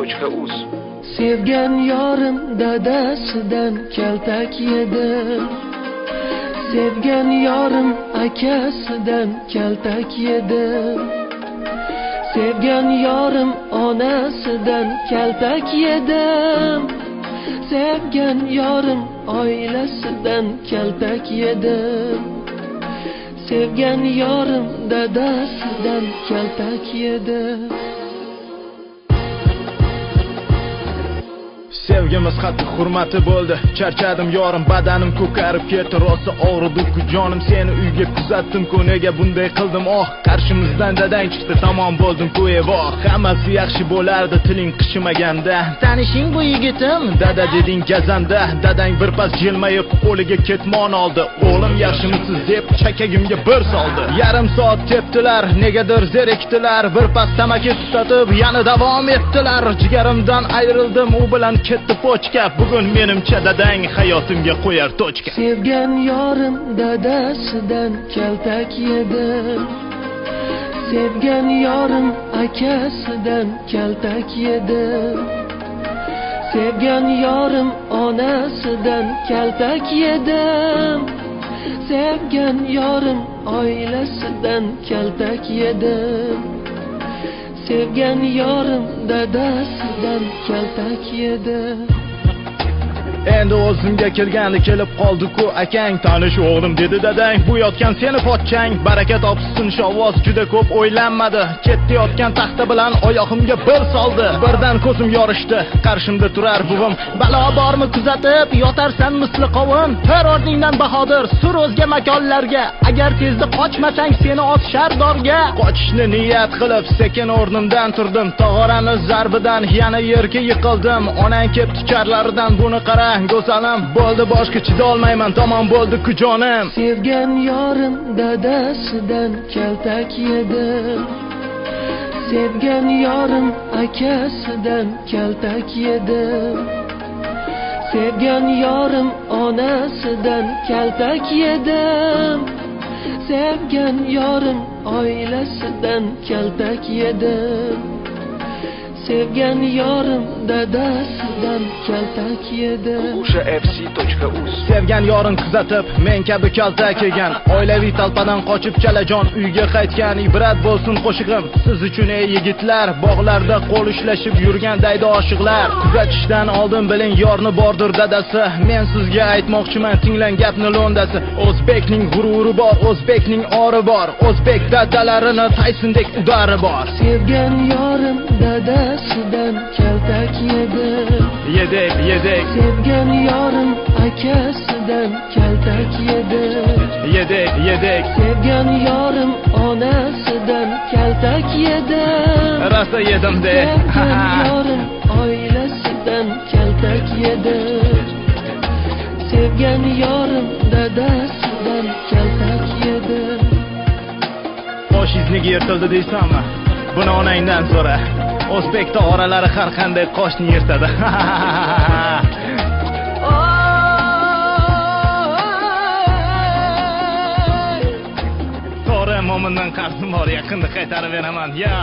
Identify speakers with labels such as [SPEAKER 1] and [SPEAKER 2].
[SPEAKER 1] fc.uz.
[SPEAKER 2] Sevgan yorim dadasidan kaltak yedi. Sevgan yorim akasidan kaltak yedi. Sevgan yorim onasidan kaltak yedim. Sevgan yorim oilasidan kaltak yedim. Sevgan yorim dadasidan kaltak yedi.
[SPEAKER 3] Sevgimiz qattiq hurmati bo'ldi. Charchadim yorim, badanim ko'karib ketdi. Rosa og'ridi-ku jonim, seni uyga kuzatdim-ku, nega bunday qildim? Oh, qarshimizdan dadang chiqdi, tamom bo'ldim-ku, evoh. Hammasi yaxshi bo'lardi, tiling qishimaganda. Tanishing bu yigitim, dada deding gazanda. Dadang bir pas jilmayib qo'liga ketmon oldi. O'g'lim yaxshimisiz deb chakagimga bir soldi. Yarim soat tepdilar, negadir zerikdilar. Bir pas tamaki tutatib, yana davom etdilar. Jigarimdan ayrildim, u bilan ketdi pochka. Bugun menimcha dadang hayotimga qo'yar tochka.
[SPEAKER 2] Sevgan yorim dadasidan kaltak yedi. Sevgan yorim akasidan kaltak yedi. Sevgan yorim onasidan kaltak yedim. Sevgan yorim oilasidan kaltak yedim. Sevgan yorim dadasidan kaltak yedi.
[SPEAKER 3] Endi o'zimga kelgandi, kelib qoldi-ku akang. Tanish o'g'lim dedi dadang, bu yotgan seni pochchang. Baraka topsin shovvoz, juda ko'p o'ylanmadi. Ketdi yotgan taxta bilan oyog'imga bir soldi. Birdan ko'zim yorishdi, qarshimda turar buvim. Balo bormi kuzatib, yotarsan misli qovun. Tur o'rningdan bahodir, sur o'zga makonlarga. Agar tezda qochmasang seni otishar dorga. Qochishni niyat qilib sekin o'rnimdan turdim. Tog'orani zarbidan yana yerga yiqildim. Onang kepti charlaridan, buni qara go'zalim, bo'ldi boshqa chidolmayman, tamom bo'ldi-ku jonim.
[SPEAKER 2] Sevgan yorim dadasidan kaltak yedi. Sevgan yorim akasidan kaltak yedi. Sevgan yorim onasidan kaltak yedim. Sevgan yorim oilasidan kaltak yedim. Sevgan yorim dadasidan kaltak yedi.
[SPEAKER 1] fc.uz.
[SPEAKER 3] Sevgan yorim kuzatib, men kabi kaltak yegan. Oilaviy talpadan qochib chalajon uyga qaytgan. Ibrat bo'lsin qo'shig'im siz uchun ey yigitlar. Bog'larda qo'l ushlashib yurgan daydi oshiqlar. Kuzatishdan oldin biling yorni bordir dadasi. Men sizga aytmoqchiman, tinglang gapni lo'ndasi. O'zbekning g'ururi bor, o'zbekning ori bor. O'zbek dadalarini Taysindek udari bor.
[SPEAKER 2] Sevgan yorim dadasidan kaltak yedi.
[SPEAKER 3] Yedek.
[SPEAKER 2] Sevgan yorim akasidan kaltak yedi.
[SPEAKER 3] Yedek.
[SPEAKER 2] Sevgan yorim onasidan kaltak yedi.
[SPEAKER 3] Rasa yedim de.
[SPEAKER 2] Sevgan yorim oilasidan kaltak yedi. Sevgan yorim dadasidan kaltak yedi.
[SPEAKER 3] Qosh izniga yirtildi deysanmi? Buni onangdan so'ra. O'zbek tog'oralari har qanday qoshni yirtadi. To'g'ri, mo'mindan qarzim bor, yaqinda qaytarib beraman. Ya